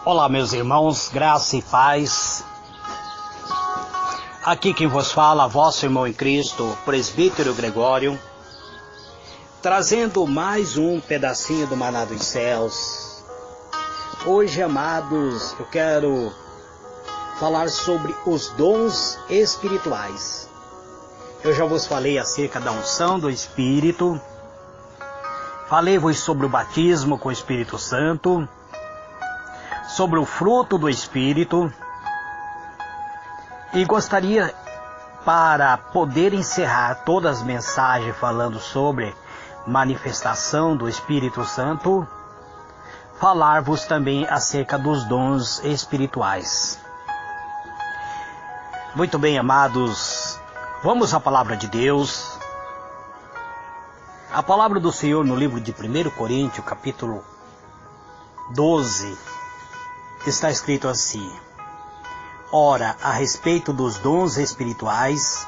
Olá, meus irmãos, graça e paz. Aqui quem vos fala, vosso irmão em Cristo, presbítero Gregório, trazendo mais um pedacinho do maná dos céus. Hoje, amados, eu quero falar sobre os dons espirituais. Eu já vos falei acerca da unção do Espírito, falei-vos sobre o batismo com o Espírito Santo, sobre o fruto do Espírito, e gostaria, para poder encerrar todas as mensagens falando sobre manifestação do Espírito Santo, falar-vos também acerca dos dons espirituais. Muito bem, amados, vamos à palavra de Deus. A palavra do Senhor no livro de 1 Coríntios, capítulo 12, está escrito assim: ora, a respeito dos dons espirituais,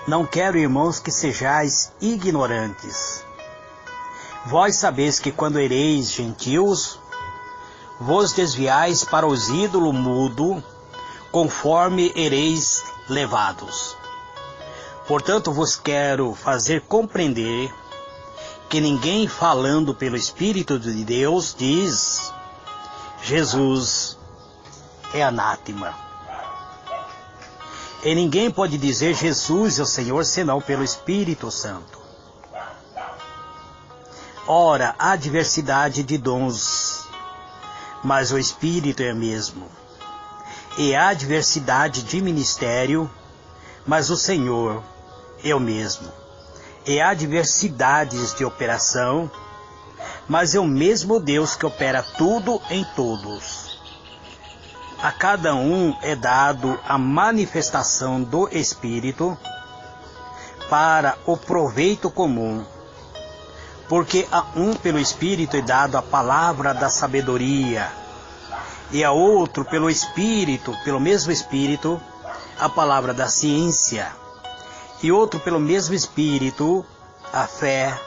não quero, irmãos, que sejais ignorantes. Vós sabeis que quando ereis gentios, vos desviais para os ídolos mudo, conforme ereis levados. Portanto, vos quero fazer compreender que ninguém falando pelo Espírito de Deus diz: Jesus é anátema. E ninguém pode dizer Jesus é o Senhor senão pelo Espírito Santo. Ora, há diversidade de dons, mas o Espírito é o mesmo. E há diversidade de ministério, mas o Senhor é o mesmo. E há diversidades de operação, mas é o mesmo Deus que opera tudo em todos. A cada um é dado a manifestação do Espírito para o proveito comum, porque a um pelo Espírito é dado a palavra da sabedoria, e a outro pelo Espírito, pelo mesmo Espírito, a palavra da ciência, e outro pelo mesmo Espírito, a fé,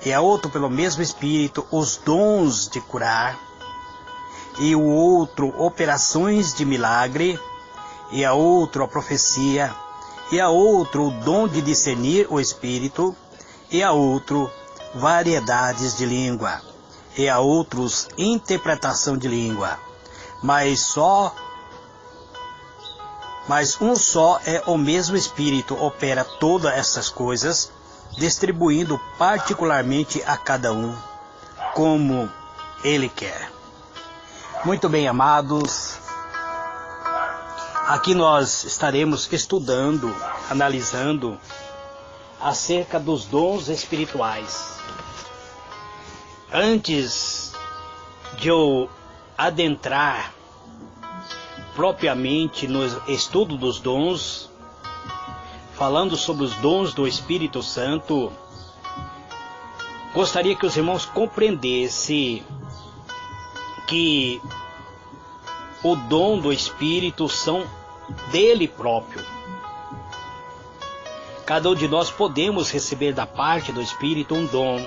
e a outro pelo mesmo Espírito os dons de curar, e o outro operações de milagre, e a outro a profecia, e a outro o dom de discernir o Espírito, e a outro variedades de língua, e a outros interpretação de língua. Mas um só é o mesmo Espírito, opera todas essas coisas, distribuindo particularmente a cada um, como Ele quer. Muito bem, amados, aqui nós estaremos estudando, analisando acerca dos dons espirituais. Antes de eu adentrar propriamente no estudo dos dons, falando sobre os dons do Espírito Santo, gostaria que os irmãos compreendessem que o dom do Espírito são dele próprio. Cada um de nós podemos receber da parte do Espírito um dom.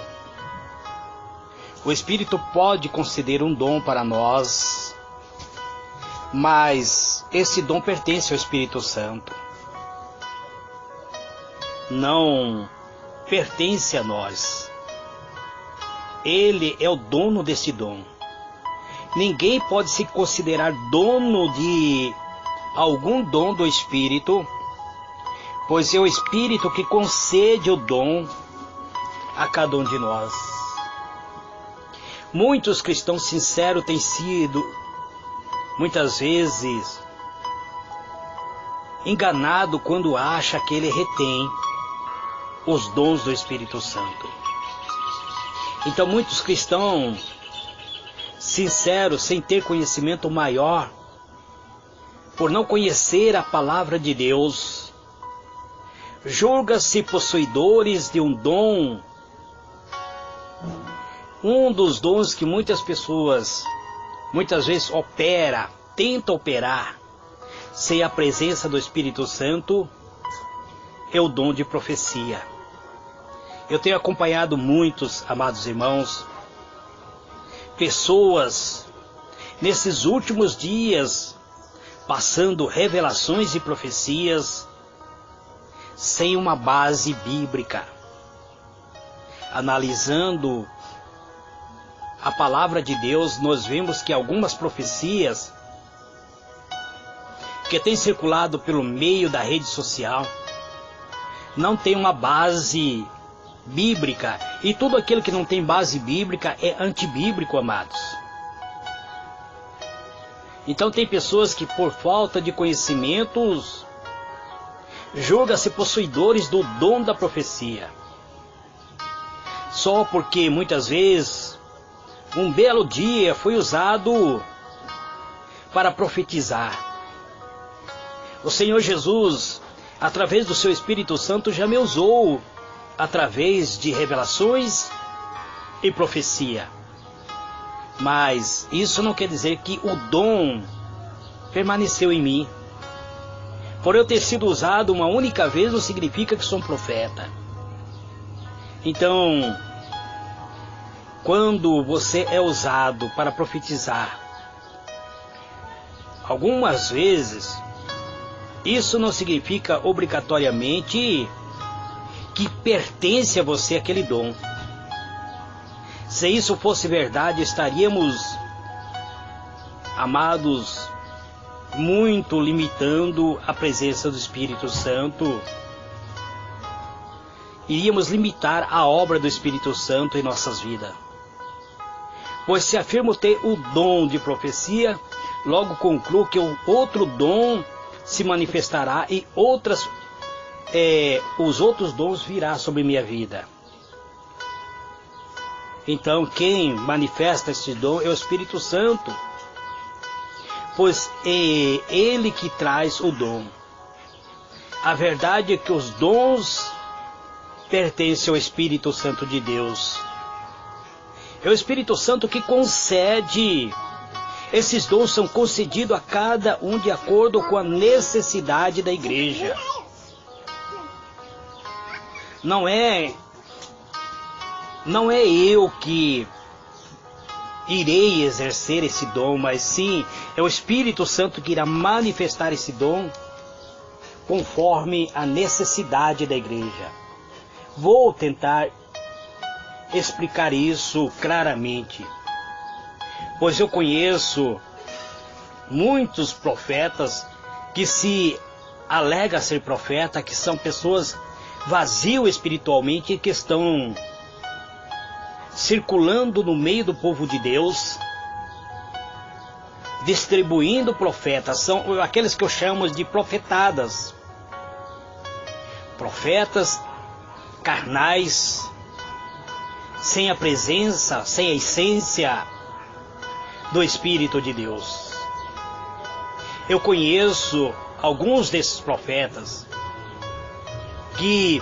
O Espírito pode conceder um dom para nós, mas esse dom pertence ao Espírito Santo. Não pertence a nós. Ele é o dono desse dom. Ninguém pode se considerar dono de algum dom do Espírito, pois é o Espírito que concede o dom a cada um de nós. Muitos cristãos sinceros têm sido, muitas vezes, enganados quando acham que ele retém os dons do Espírito Santo. Então muitos cristãos sinceros, sem ter conhecimento maior, por não conhecer a palavra de Deus, julga-se possuidores de um dom, um dos dons que muitas pessoas, muitas vezes tenta operar, sem a presença do Espírito Santo, é o dom de profecia. Eu tenho acompanhado muitos, amados irmãos, pessoas nesses últimos dias, passando revelações e profecias sem uma base bíblica. Analisando a palavra de Deus, nós vemos que algumas profecias que têm circulado pelo meio da rede social não tem uma base bíblica, e tudo aquilo que não tem base bíblica é antibíblico, amados. Então tem pessoas que, por falta de conhecimentos, julgam-se possuidores do dom da profecia, só porque muitas vezes um belo dia foi usado para profetizar. O Senhor Jesus, através do seu Espírito Santo, já me usou através de revelações e profecia. Mas isso não quer dizer que o dom permaneceu em mim. Por eu ter sido usado uma única vez, não significa que sou um profeta. Então, quando você é usado para profetizar, algumas vezes, isso não significa obrigatoriamente que pertence a você aquele dom. Se isso fosse verdade, estaríamos, amados, muito limitando a presença do Espírito Santo. Iríamos limitar a obra do Espírito Santo em nossas vidas. Pois se afirmo ter o dom de profecia, logo concluo que o outro dom se manifestará e os outros dons virá sobre minha vida. Então quem manifesta esse dom é o Espírito Santo, pois é Ele que traz o dom. A verdade é que os dons pertencem ao Espírito Santo de Deus. É o Espírito Santo que concede. Esses dons são concedidos a cada um de acordo com a necessidade da igreja. Não é eu que irei exercer esse dom, mas sim é o Espírito Santo que irá manifestar esse dom conforme a necessidade da igreja. Vou tentar explicar isso claramente, pois eu conheço muitos profetas que se alegam ser profeta, que são pessoas vazias espiritualmente e que estão circulando no meio do povo de Deus, distribuindo profetas. São aqueles que eu chamo de profetadas, profetas carnais, sem a presença, sem a essência do Espírito de Deus. Eu conheço alguns desses profetas que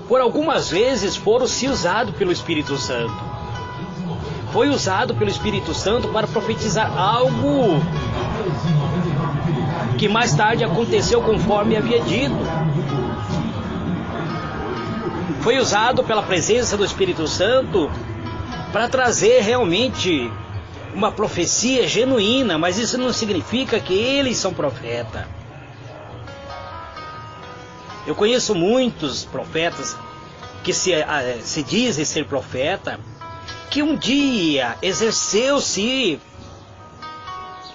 por algumas vezes foram se usados pelo Espírito Santo. Foi usado pelo Espírito Santo para profetizar algo que mais tarde aconteceu conforme havia dito. Foi usado pela presença do Espírito Santo para trazer realmente uma profecia genuína, mas isso não significa que eles são profetas. Eu conheço muitos profetas que se dizem ser profeta, que um dia exerceu-se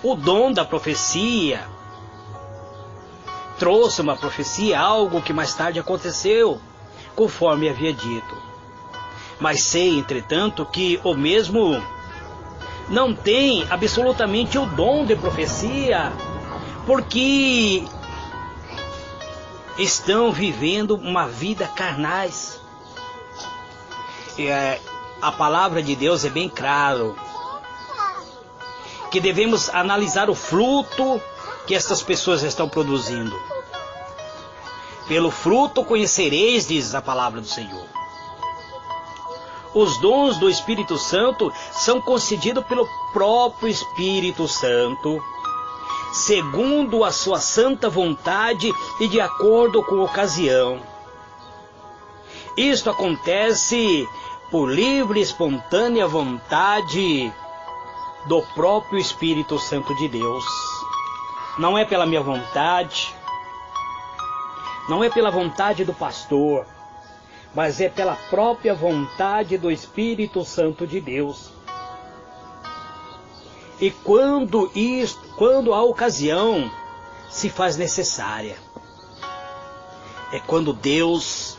o dom da profecia, trouxe uma profecia, algo que mais tarde aconteceu, conforme havia dito. Mas sei, entretanto, que o mesmo não tem absolutamente o dom de profecia, porque estão vivendo uma vida carnais. A palavra de Deus é bem claro que devemos analisar o fruto que estas pessoas estão produzindo. Pelo fruto conhecereis, diz a palavra do Senhor. Os dons do Espírito Santo são concedidos pelo próprio Espírito Santo, segundo a sua santa vontade e de acordo com a ocasião. Isto acontece por livre e espontânea vontade do próprio Espírito Santo de Deus. Não é pela minha vontade, não é pela vontade do pastor, mas é pela própria vontade do Espírito Santo de Deus. E quando a ocasião se faz necessária, é quando Deus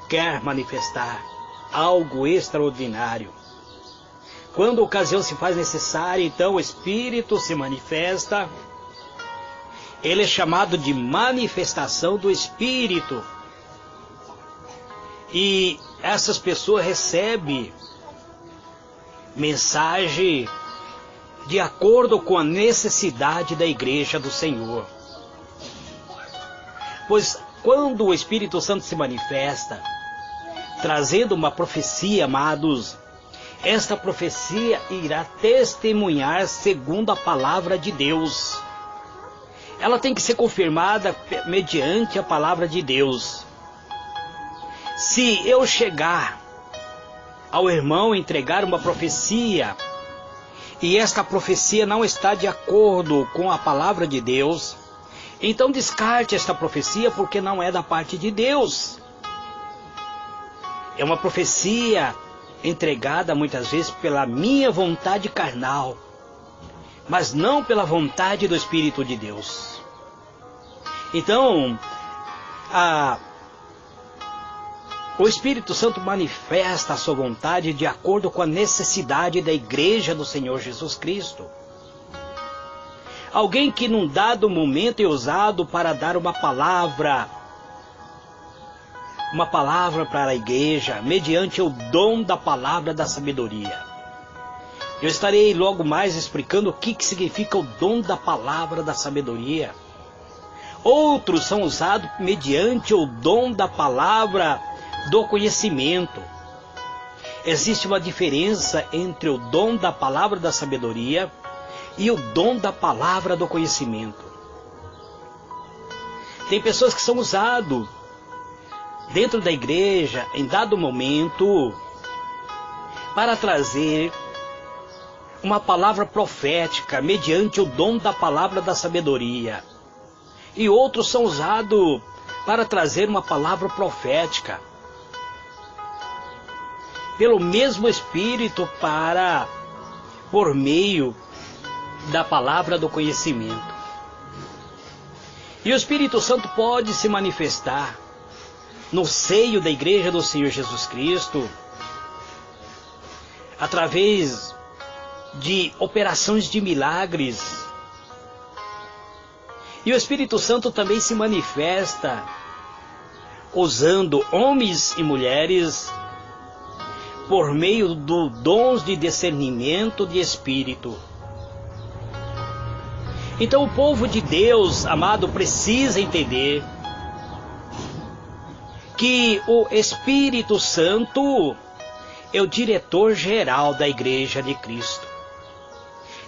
quer manifestar algo extraordinário. Quando a ocasião se faz necessária, então o Espírito se manifesta. Ele é chamado de manifestação do Espírito. E essas pessoas recebem mensagem de acordo com a necessidade da igreja do Senhor. Pois quando o Espírito Santo se manifesta, trazendo uma profecia, amados, esta profecia irá testemunhar segundo a palavra de Deus. Ela tem que ser confirmada mediante a palavra de Deus. Se eu chegar ao irmão entregar uma profecia, e esta profecia não está de acordo com a palavra de Deus, então descarte esta profecia, porque não é da parte de Deus. É uma profecia entregada muitas vezes pela minha vontade carnal, mas não pela vontade do Espírito de Deus. Então, o Espírito Santo manifesta a sua vontade de acordo com a necessidade da igreja do Senhor Jesus Cristo. Alguém que num dado momento é usado para dar uma palavra para a igreja, mediante o dom da palavra da sabedoria. Eu estarei logo mais explicando o que significa o dom da palavra da sabedoria. Outros são usados mediante o dom da palavra do conhecimento. Existe uma diferença entre o dom da palavra da sabedoria e o dom da palavra do conhecimento. Tem pessoas que são usadas dentro da igreja, em dado momento, para trazer uma palavra profética, mediante o dom da palavra da sabedoria. E outros são usados para trazer uma palavra profética, pelo mesmo Espírito, por meio da palavra do conhecimento. E o Espírito Santo pode se manifestar no seio da igreja do Senhor Jesus Cristo, através de operações de milagres. E o Espírito Santo também se manifesta usando homens e mulheres por meio dos dons de discernimento de espírito. Então o povo de Deus, amado, precisa entender que o Espírito Santo é o diretor-geral da Igreja de Cristo.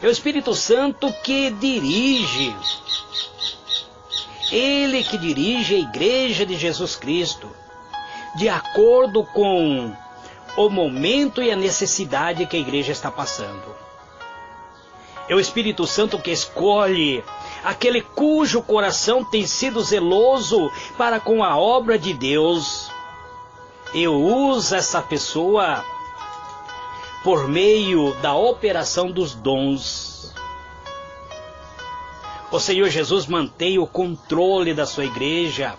É o Espírito Santo que dirige. Ele que dirige a Igreja de Jesus Cristo, de acordo com o momento e a necessidade que a igreja está passando. É o Espírito Santo que escolhe aquele cujo coração tem sido zeloso para com a obra de Deus, e usa essa pessoa por meio da operação dos dons. O Senhor Jesus mantém o controle da sua igreja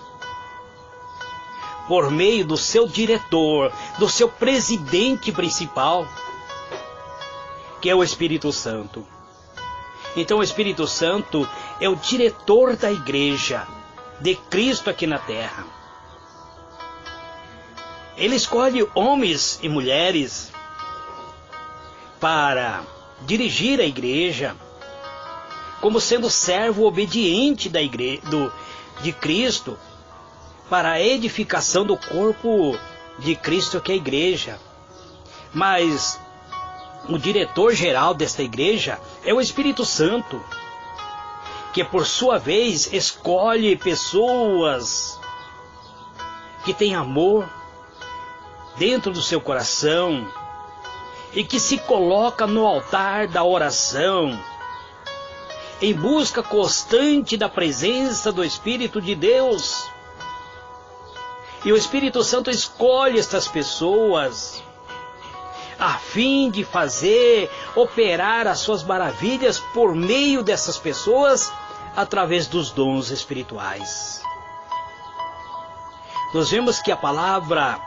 por meio do seu diretor, do seu presidente principal, que é o Espírito Santo. Então o Espírito Santo é o diretor da igreja de Cristo aqui na terra. Ele escolhe homens e mulheres para dirigir a igreja, como sendo servo obediente da igreja, de Cristo, para a edificação do corpo de Cristo, que é a igreja. Mas o diretor-geral desta igreja é o Espírito Santo, que por sua vez escolhe pessoas que têm amor dentro do seu coração e que se coloca no altar da oração, em busca constante da presença do Espírito de Deus. E o Espírito Santo escolhe estas pessoas a fim de fazer operar as suas maravilhas por meio dessas pessoas através dos dons espirituais. Nós vemos que a palavra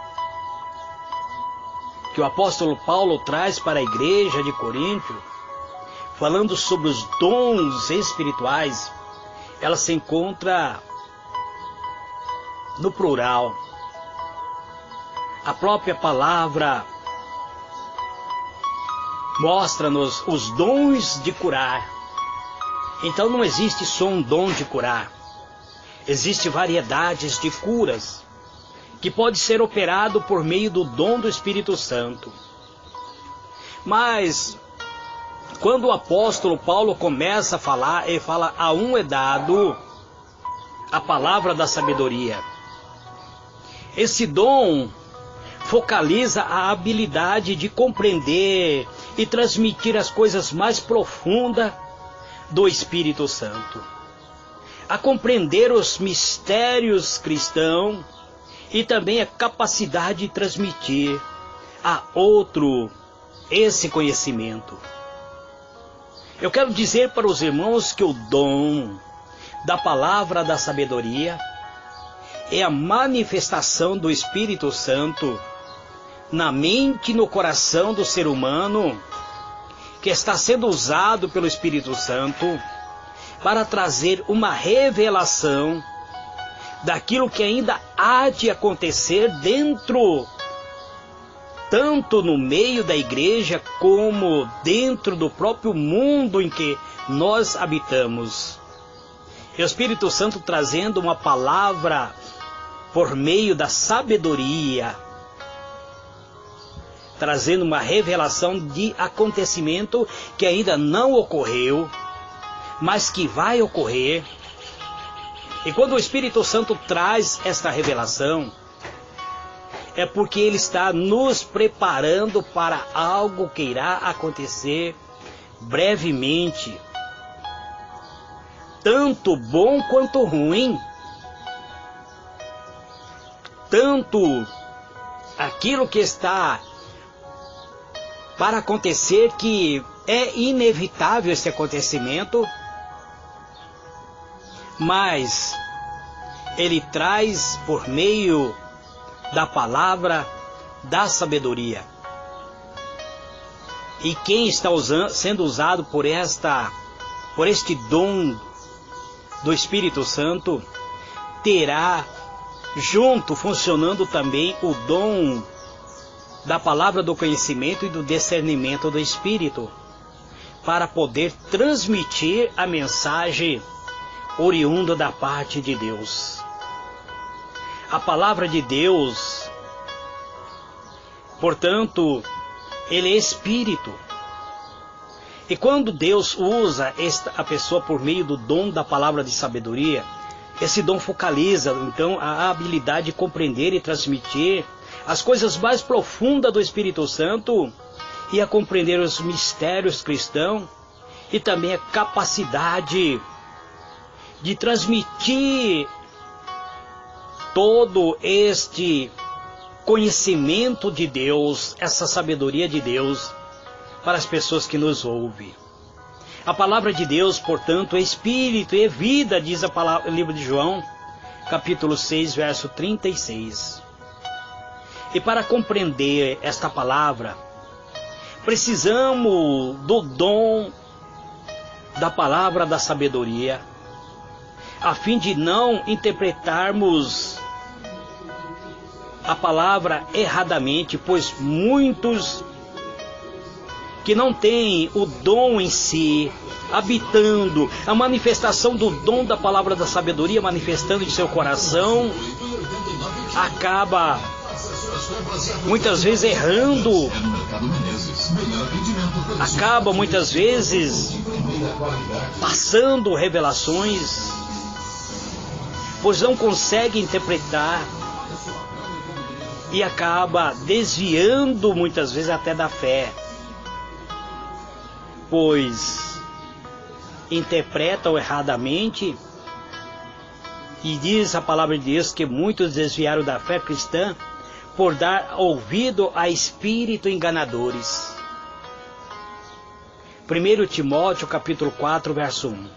que o apóstolo Paulo traz para a igreja de Corinto, falando sobre os dons espirituais, ela se encontra no plural. A própria palavra mostra-nos os dons de curar. Então não existe só um dom de curar. Existem variedades de curas que pode ser operado por meio do dom do Espírito Santo. Mas quando o apóstolo Paulo começa a falar, ele fala: a um é dado a palavra da sabedoria. Esse dom focaliza a habilidade de compreender e transmitir as coisas mais profundas do Espírito Santo, a compreender os mistérios cristãos e também a capacidade de transmitir a outro esse conhecimento. Eu quero dizer para os irmãos que o dom da palavra da sabedoria é a manifestação do Espírito Santo na mente e no coração do ser humano, que está sendo usado pelo Espírito Santo para trazer uma revelação daquilo que ainda há de acontecer dentro, tanto no meio da igreja como dentro do próprio mundo em que nós habitamos. E o Espírito Santo trazendo uma palavra por meio da sabedoria, trazendo uma revelação de acontecimento que ainda não ocorreu, mas que vai ocorrer. E quando o Espírito Santo traz esta revelação, é porque Ele está nos preparando para algo que irá acontecer brevemente, tanto bom quanto ruim, tanto aquilo que está para acontecer, que é inevitável esse acontecimento, mas Ele traz por meio da palavra da sabedoria. E quem está sendo usado por este dom do Espírito Santo, terá junto funcionando também o dom da palavra do conhecimento e do discernimento do Espírito, para poder transmitir a mensagem oriunda da parte de Deus. A palavra de Deus, portanto, Ele é Espírito. E quando Deus usa a pessoa por meio do dom da palavra de sabedoria, esse dom focaliza, então, a habilidade de compreender e transmitir as coisas mais profundas do Espírito Santo e a compreender os mistérios cristãos e também a capacidade de transmitir todo este conhecimento de Deus, essa sabedoria de Deus para as pessoas que nos ouvem. A palavra de Deus, portanto, é Espírito e é vida, diz o livro de João, capítulo 6, verso 36. E para compreender esta palavra, precisamos do dom da palavra da sabedoria, a fim de não interpretarmos a palavra erradamente, pois muitos que não têm o dom em si, habitando a manifestação do dom da palavra da sabedoria, manifestando em seu coração, acaba muitas vezes errando, acaba muitas vezes passando revelações, pois não consegue interpretar e acaba desviando muitas vezes até da fé. pois interpretam erradamente, e diz a palavra de Deus que muitos desviaram da fé cristã por dar ouvido a espíritos enganadores. 1 Timóteo capítulo 4, verso 1.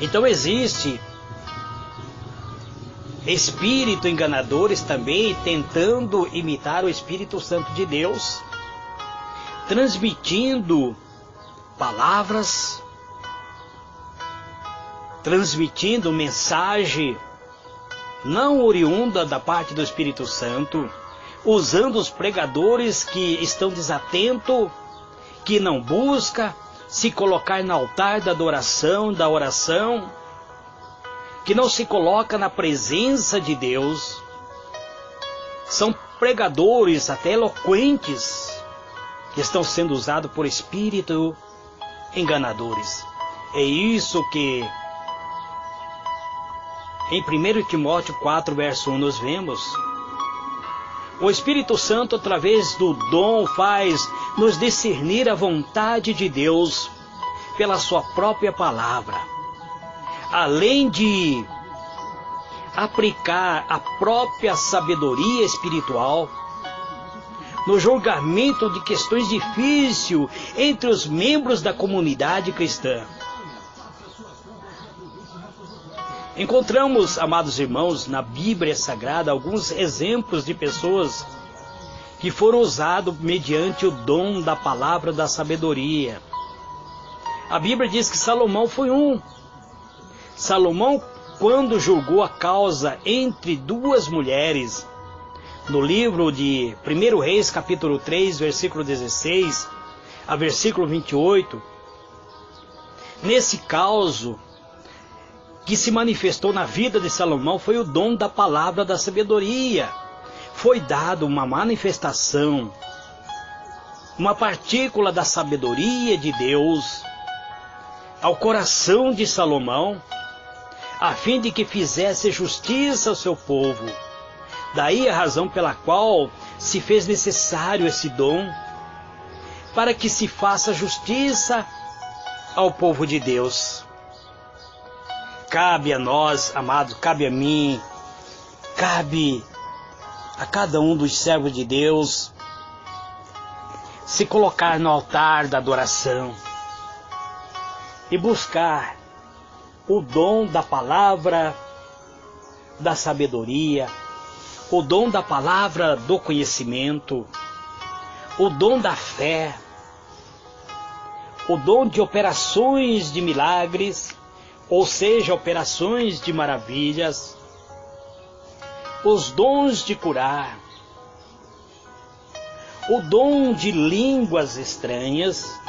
Então existe espíritos enganadores também tentando imitar o Espírito Santo de Deus, transmitindo palavras, transmitindo mensagem não oriunda da parte do Espírito Santo, usando os pregadores que estão desatentos, que não buscam se colocar no altar da adoração, da oração, que não se coloca na presença de Deus. São pregadores até eloquentes que estão sendo usados por espíritos enganadores. É isso que em 1 Timóteo 4, verso 1 nós vemos. O Espírito Santo, através do dom, faz nos discernir a vontade de Deus pela sua própria palavra, além de aplicar a própria sabedoria espiritual no julgamento de questões difíceis entre os membros da comunidade cristã. Encontramos, amados irmãos, na Bíblia Sagrada alguns exemplos de pessoas que foram usados mediante o dom da palavra da sabedoria. A Bíblia diz que Salomão foi um. Salomão, quando julgou a causa entre duas mulheres, no livro de 1 Reis, capítulo 3, versículo 16 a versículo 28, nesse caso que se manifestou na vida de Salomão foi o dom da palavra da sabedoria. Foi dado uma manifestação, uma partícula da sabedoria de Deus ao coração de Salomão, a fim de que fizesse justiça ao seu povo. Daí a razão pela qual se fez necessário esse dom, para que se faça justiça ao povo de Deus. Cabe a nós, amados, cabe a mim, cabe a cada um dos servos de Deus se colocar no altar da adoração e buscar o dom da palavra da sabedoria, o dom da palavra do conhecimento, o dom da fé, o dom de operações de milagres, ou seja, operações de maravilhas, os dons de curar, o dom de línguas estranhas,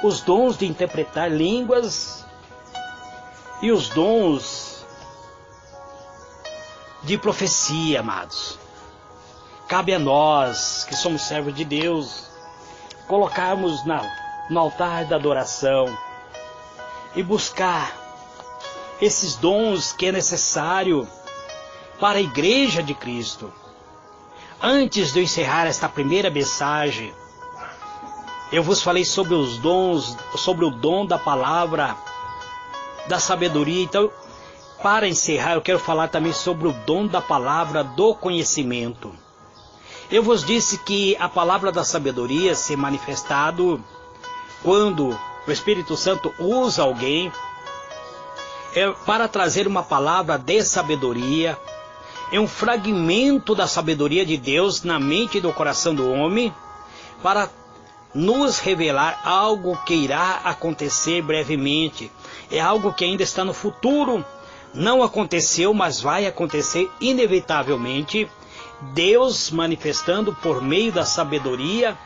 os dons de interpretar línguas e os dons de profecia, amados. Cabe a nós, que somos servos de Deus, colocarmos no altar da adoração e buscar esses dons que é necessário para a Igreja de Cristo. Antes de eu encerrar esta primeira mensagem, eu vos falei sobre os dons, sobre o dom da palavra da sabedoria. Então, para encerrar, eu quero falar também sobre o dom da palavra do conhecimento. Eu vos disse que a palavra da sabedoria se manifestado quando o Espírito Santo usa alguém para trazer uma palavra de sabedoria, é um fragmento da sabedoria de Deus na mente e no coração do homem, para nos revelar algo que irá acontecer brevemente. É algo que ainda está no futuro, não aconteceu, mas vai acontecer inevitavelmente. Deus manifestando por meio da sabedoria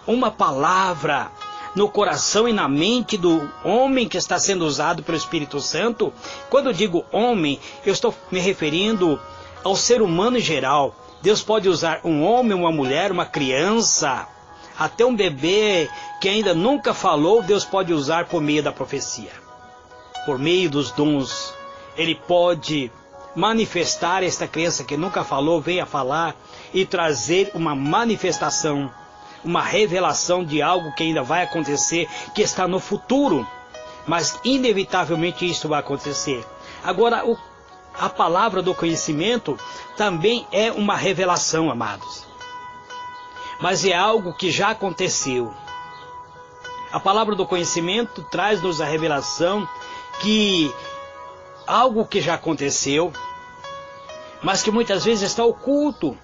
uma palavra no coração e na mente do homem que está sendo usado pelo Espírito Santo. Quando eu digo homem, eu estou me referindo ao ser humano em geral. Deus pode usar um homem, uma mulher, uma criança, até um bebê que ainda nunca falou. Deus pode usar por meio da profecia, por meio dos dons. Ele pode manifestar esta criança que nunca falou, venha falar e trazer uma manifestação uma revelação de algo que ainda vai acontecer, que está no futuro, mas inevitavelmente isso vai acontecer. Agora, a palavra do conhecimento também é uma revelação, amados, mas é algo que já aconteceu. A palavra do conhecimento traz-nos a revelação que algo que já aconteceu, mas que muitas vezes está oculto,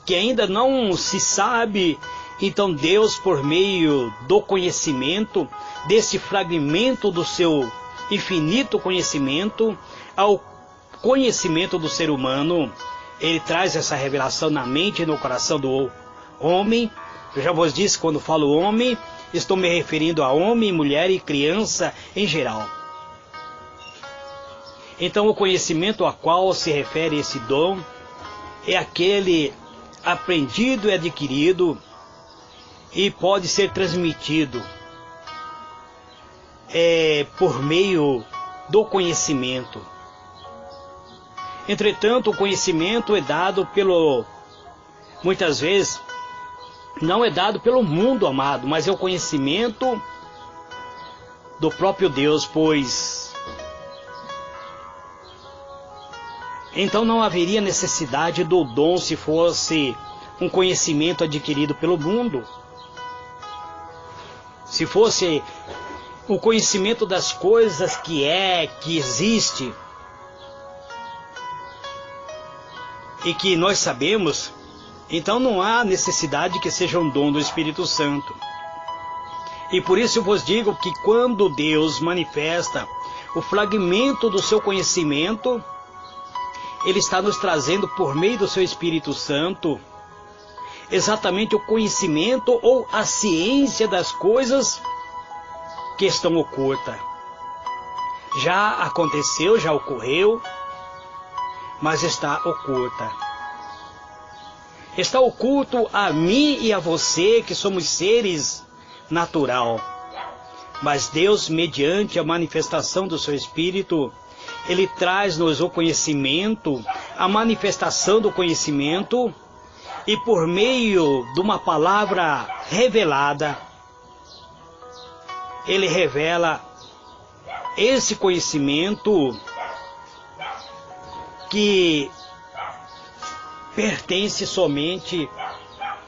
que ainda não se sabe. Então Deus, por meio do conhecimento, desse fragmento do seu infinito conhecimento, ao conhecimento do ser humano, Ele traz essa revelação na mente e no coração do homem. Eu já vos disse, quando falo homem, estou me referindo a homem, mulher e criança em geral. Então o conhecimento a qual se refere esse dom é aquele aprendido e adquirido e pode ser transmitido por meio do conhecimento. Entretanto, o conhecimento é dado muitas vezes, não é dado pelo mundo, amado, mas é o conhecimento do próprio Deus, pois então não haveria necessidade do dom se fosse um conhecimento adquirido pelo mundo. Se fosse o conhecimento das coisas que existe e que nós sabemos, então não há necessidade que seja um dom do Espírito Santo. E por isso eu vos digo que quando Deus manifesta o fragmento do seu conhecimento, Ele está nos trazendo por meio do seu Espírito Santo exatamente o conhecimento ou a ciência das coisas que estão ocultas. Já aconteceu, já ocorreu, mas está oculta. Está oculto a mim e a você, que somos seres natural. Mas Deus, mediante a manifestação do seu Espírito, Ele traz-nos o conhecimento, a manifestação do conhecimento, e por meio de uma palavra revelada, Ele revela esse conhecimento que pertence somente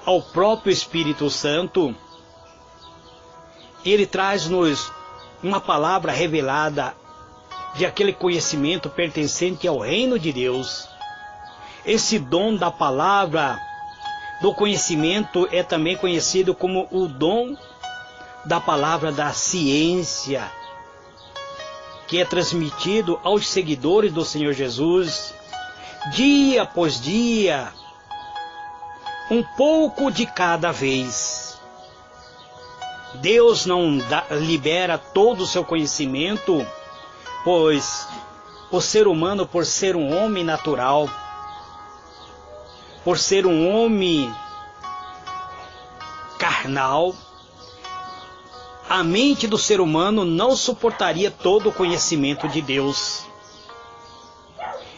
ao próprio Espírito Santo. Ele traz-nos uma palavra revelada de aquele conhecimento pertencente ao reino de Deus. Esse dom da palavra do conhecimento é também conhecido como o dom da palavra da ciência, que é transmitido aos seguidores do Senhor Jesus, dia após dia, um pouco de cada vez. Deus não libera todo o seu conhecimento, pois o ser humano, por ser um homem natural, por ser um homem carnal, a mente do ser humano não suportaria todo o conhecimento de Deus.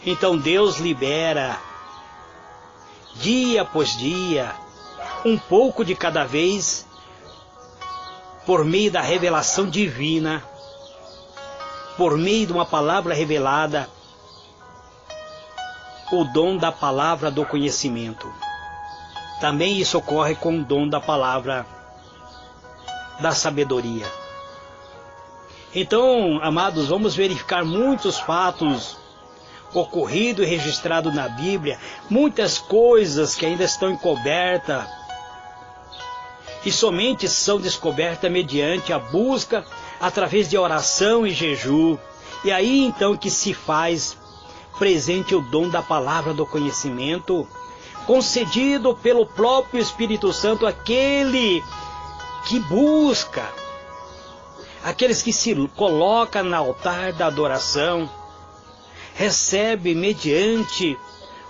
Então Deus libera, dia após dia, um pouco de cada vez, por meio da revelação divina, por meio de uma palavra revelada, o dom da palavra do conhecimento. Também isso ocorre com o dom da palavra da sabedoria. Então, amados, vamos verificar muitos fatos ocorridos e registrados na Bíblia, muitas coisas que ainda estão encobertas e somente são descobertas mediante a busca através de oração e jejum. E aí então que se faz presente o dom da palavra do conhecimento, concedido pelo próprio Espírito Santo àquele que busca, aqueles que se colocam no altar da adoração, recebe mediante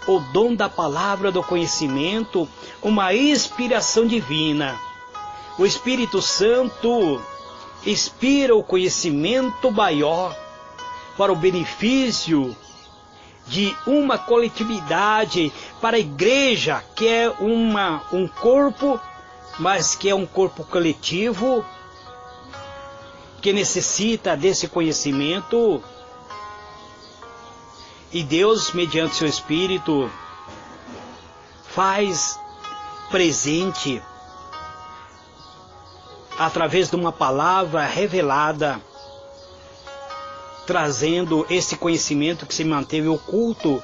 o dom da palavra do conhecimento uma inspiração divina. O Espírito Santo inspira o conhecimento maior para o benefício de uma coletividade, para a igreja, que é um corpo mas que é um corpo coletivo que necessita desse conhecimento, e Deus, mediante seu Espírito, faz presente através de uma palavra revelada, trazendo esse conhecimento que se manteve oculto.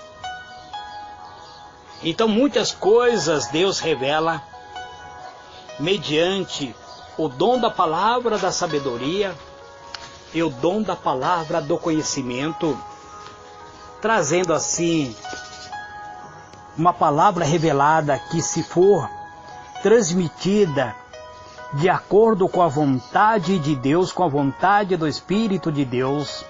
Então muitas coisas Deus revela mediante o dom da palavra da sabedoria e o dom da palavra do conhecimento, trazendo assim uma palavra revelada que, se for transmitida de acordo com a vontade de Deus, com a vontade do Espírito de Deus,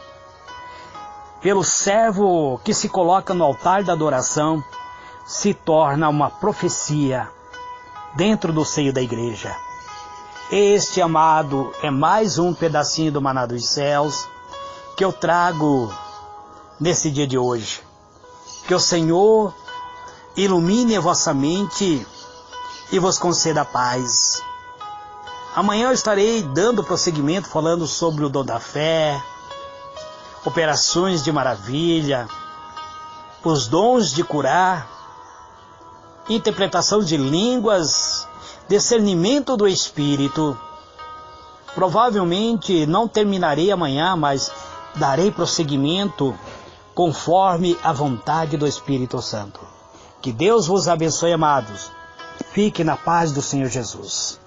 pelo servo que se coloca no altar da adoração, se torna uma profecia dentro do seio da igreja. Este, amado, é mais um pedacinho do maná dos céus que eu trago nesse dia de hoje. Que o Senhor ilumine a vossa mente e vos conceda paz. Amanhã eu estarei dando prosseguimento, falando sobre o dom da fé, operações de maravilha, os dons de curar, interpretação de línguas, discernimento do Espírito. Provavelmente não terminarei amanhã, mas darei prosseguimento conforme a vontade do Espírito Santo. Que Deus vos abençoe, amados. Fique na paz do Senhor Jesus.